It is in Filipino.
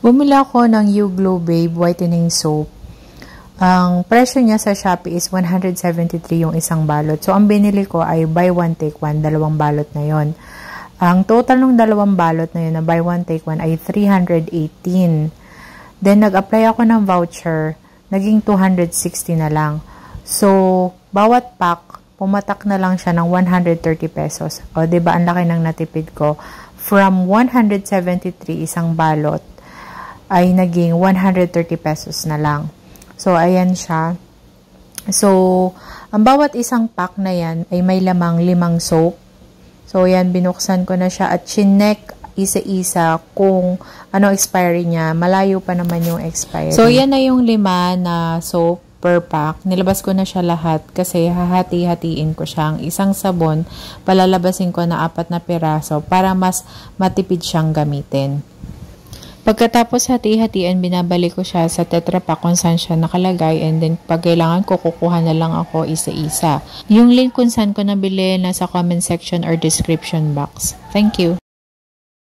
Bumili ako ng YouGlow Babe Whitening Soap. Ang presyo niya sa Shopee is 173 yung isang balot. So, ang binili ko ay buy one take one, dalawang balot na yon. Ang total ng dalawang balot na yun na buy one take one ay 318. Then, nag-apply ako ng voucher, naging 260 na lang. So, bawat pack, pumatak na lang siya ng 130 pesos. O, diba, ang laki ng natipid ko. From 173 isang balot, ay naging 130 pesos na lang. So, ayan siya. So, ang bawat isang pack na yan ay may lamang 5 soap. So, ayan, binuksan ko na siya at chinek isa-isa kung ano expiry niya. Malayo pa naman yung expiry. So, yan na yung 5 na soap per pack. Nilabas ko na siya lahat kasi hahati-hatiin ko siya. Ang isang sabon, palalabasin ko na 4 na piraso para mas matipid siyang gamitin. Pagkatapos hati-hatian, binabalik ko siya sa Tetra Pak kung saan siya nakalagay, and then pag kailangan ko, kukuha na lang ako isa-isa. Yung link kung saan ko nabili nasa comment section or description box. Thank you!